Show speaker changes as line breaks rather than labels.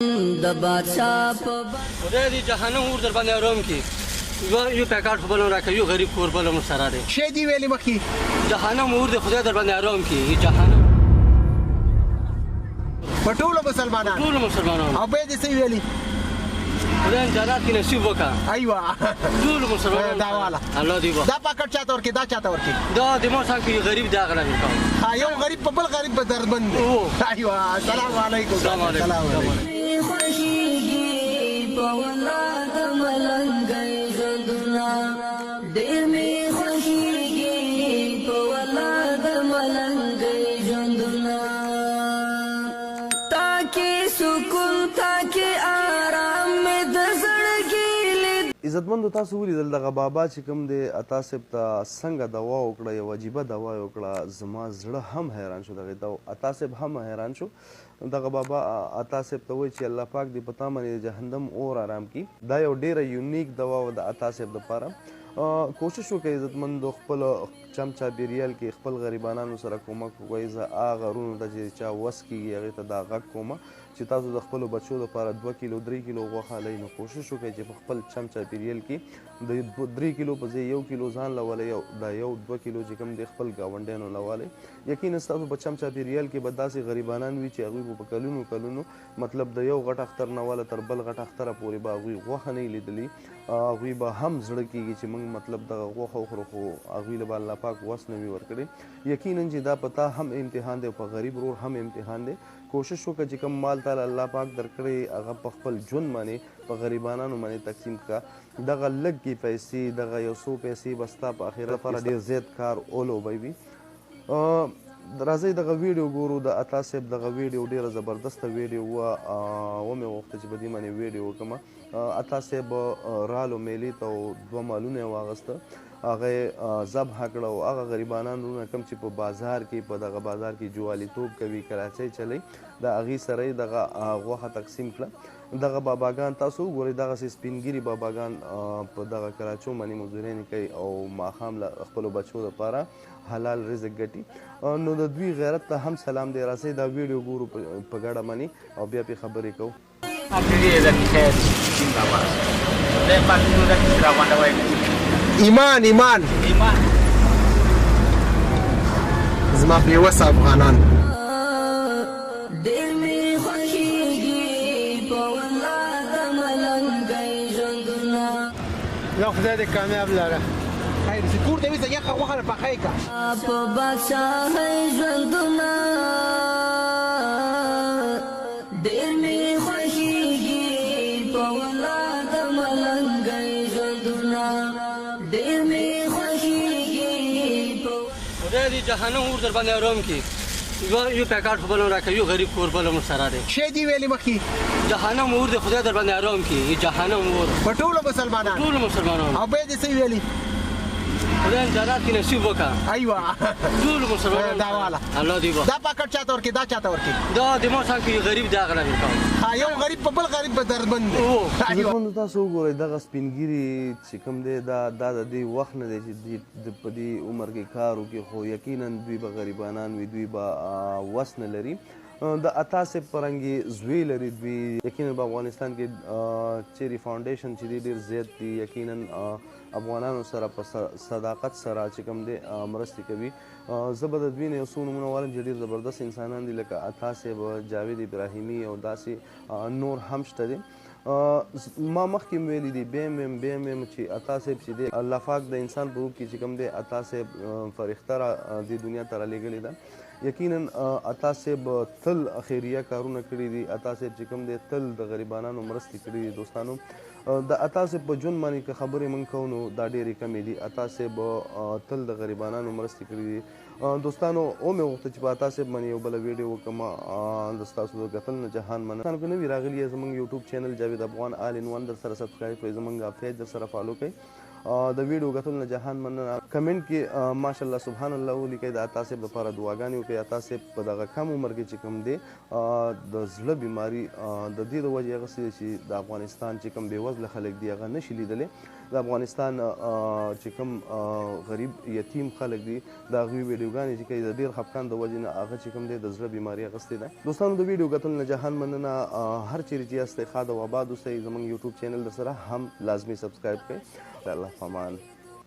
د بادشاہ په
خدای دې جهنم ور در باندې آرام کړي. یو پیکاټ خو بل هم راکوي، یو غریب کور بل هم سره دی.
شی دې ویلې مخکې
جهنم ور دې خدای در باندې آرام کړي. جهنم
په ټولو مسلمانانو
ټولو مسلمانانو
او به دې څه ویلي
خدای جنت کې نصیب وکړه.
ایوه
ټولو مسلمانانو
دا والا
الله دې وکړي.
دا پاکټ چاته ورکې دا چاته ورکې
دا د مو څنګه یو غریب دا غلا وکړ.
یو غریب په بل غریب به دربند دی. ایوه السلام علیکم.
السلام علیکم.
خوشیږي په ولاد ملنګي ژوندونه ډېر می خوشیږي په ولاد ملنګي ژوندونه تاکي سکون تاکي آرام مې د زړګي لید.
عزتمندو تاسو ولیدل دغه بابا چې کوم دی عطا صاحب ته څنګه دوا وکړه، یو عجیبه دوا یې وکړه. زما زړه هم حیران شو، دغه عطا صاحب هم حیران شو. دغه بابا عطا صاحب ته وایي چې الله پاک دې په تا باندې جهنم اور آرام کړي. دا یو ډېره یونیک دوا وه د عطا صاحب دپاره. کوشش وکړئ عزتمندو خپل چاپېریال کې خپل غریبانانو سره کومک وکړئ. زه هغه غرونو ته چې چا وس کېږي هغې ته دا غږ کومه چې تاسو د خپلو بچو لپاره 2 کیلو 3 کیلو غوښه لئ، نو کوشش وکړئ چې په خپل چاپېریال کې د 3 کیلو په ځای 1 کیلو ځان له ولئ، دا 1-2 کیلو چې کوم دی خپل ګاونډیانو له والئ. یقینا ستاسو په چاپېریال کې به داسې غریبانان وي چې هغوی به په کلونو مطلب د یو غټ اختر نه واله تر بل غټ اختره پورې به هغوی غوښه نه وي لیدلي. هغوی به هم زړه کېږي چې موږ مطلب دغه غوښه وخورو، خو هغوی له به الله پاک وس نه وي ورکړی. یقینا چې دا په تا هم امتحان دی او په غریب رور هم امتحان دی. کوشش وکړه چې کوم مال تعالی الله پاک درکړی هغه په خپل ژوند باندې په غریبانانو باندې تقسیم کړه. دغه لږې پیسې، دغه 100 پیسې به ستا په آخرت لپاره ډېر زیات کار اولو به وي. راځئ دغه ویډیو ګورو. د عطا صاحب دغه ویډیو ډېره زبردسته ویډیو وه. ومې غوښته چې په دې باندې ویډیو وکړم. عطا صاحب رالو میلې ته او 2 مالونه یې واغسته، هغه یې ذبح کړه او هغه غریبانان وروڼه کوم چې په بازار کې په دغه بازار کې جوالیتوب کوي، کراچۍ چلی، د هغې سره یې دغه غوښه تقسیم کړه. دغه باباګان تاسو وګورئ، دغسې سپینګیري باباګان په دغه کراچو باندې مزدورینې کوي او ماښام له خپلو بچو لپاره حلال رزق ګټي. نو د دوی غیرت ته هم سلام دی. راځئ دا ویډیو ګورو په ګډه باندې او بیا پرې خبرې کوو.
ایمان زما بېوسه افغانان
ډېر می خوشیږي په ولاد ملنګي ژوندونه
یا خدای دې کامیاب لره. خیر چې کور ته ویسه یخه غوښه پخی که
په بادشاهۍ ژوندونه ډېر می خوشیږي په ولاد ملنګي ژوندونه ډېر می خوشیږي په
خدای دې جهنم ور در باندې آرام کړي. یو پیکاټ خو بل هم راکوي، یو غریب کور بل هم سره دی.
شی دې ویلې مخکې
جهنم ور دې خدای در باندې آرام کړي. جهنم ور
په ټولو مسلمانانو
ټولو مسلمانانو
او به دې څه ویلي
خدای جنت کې نصیب وکړه.
ایوه
ټولو مسلمانانو
دا والا
الله دې وکړي.
دا پاکټ چاته ورکې دا چاته ورکې
دا د مو څنګه یو غریب دا غلا وکړ.
یو غریب په بل غریب به دربند دی.
عزتمندو تاسو وګورئ دغه سپینګیري چې کوم دی دا د دې وخت نه دی چې په دې عمر کې کار وکړي، خو یقینا دوی به غریبانان وي، دوی به وس نه لري. د عطا صاحب پرنګې زوی لري دوی. یقینا په افغانستان کې چیرې فاونډیشن چې دی ډېر زیات دي. یقینا افغانانو سره په صداقت سره چې کوم دی مرستې کوي. زه به د دوی نه یو څو نومونه وایم چې ډېر زبردست انسانان دي، لکه عطا صاحب، جاوید ابراهیمي او داسې نور هم شته دي. ما مخکې هم ویلي دي، بیا هم چې عطا صاحب چې دی الله پاک د انسان په روپ کې چې کوم دی عطا صاحب فرښته دې دنیا ته رالیږلې ده. یقینا عطا صاحب تل خیریه کارونه کړي دي. عطا صاحب چې کوم دی تل د غریبانانو مرستې کړي دي. دوستانو د عطا صاحب په ژوند باندې که خبرې موږ کوو نو دا ډېرې کمې دي. عطا صاحب تل د غریبانانو مرستې کړي دي. دوستانو ومې غوښته چې په عطا صاحب باندې یو بله ویډیو وکړم. د ستاسو د کتل نه جهان مننه. که نوي راغلي یې زموږ یوټیوب چینل جاوید افغان آل ان ون در سره سبسکرایب کړئ، زموږ پیج در سره فالو کړئ. د ویډیو کتل نه جهان مننه. کمنټ کې ماشاءالله سبحان الله ولیکئ. د عطا صاحب لپاره دعاګانې وکړئ. عطا صاحب په دغه کم عمر کې چې کوم دی د زړه بیماري د دې د وجې هغسې چې د افغانستان چې کوم بېوزله خلک دي هغه نشي لیدلی. د افغانستان چې کوم غریب یتیم خلک دي د هغوی ویډیوګانې چې کوي د ډېر خفګان د وجې نه هغه چې کوم دی د زړه بیماري اخیستې ده. دوستانو د ویډیو کتلو نه جهان مننه. هر چیرې چې یاستئ ښاد او آباد اوسئ. زموږ یوټیوب چینل در سره هم لازمي سبسکرایب کړئ. الله پامان.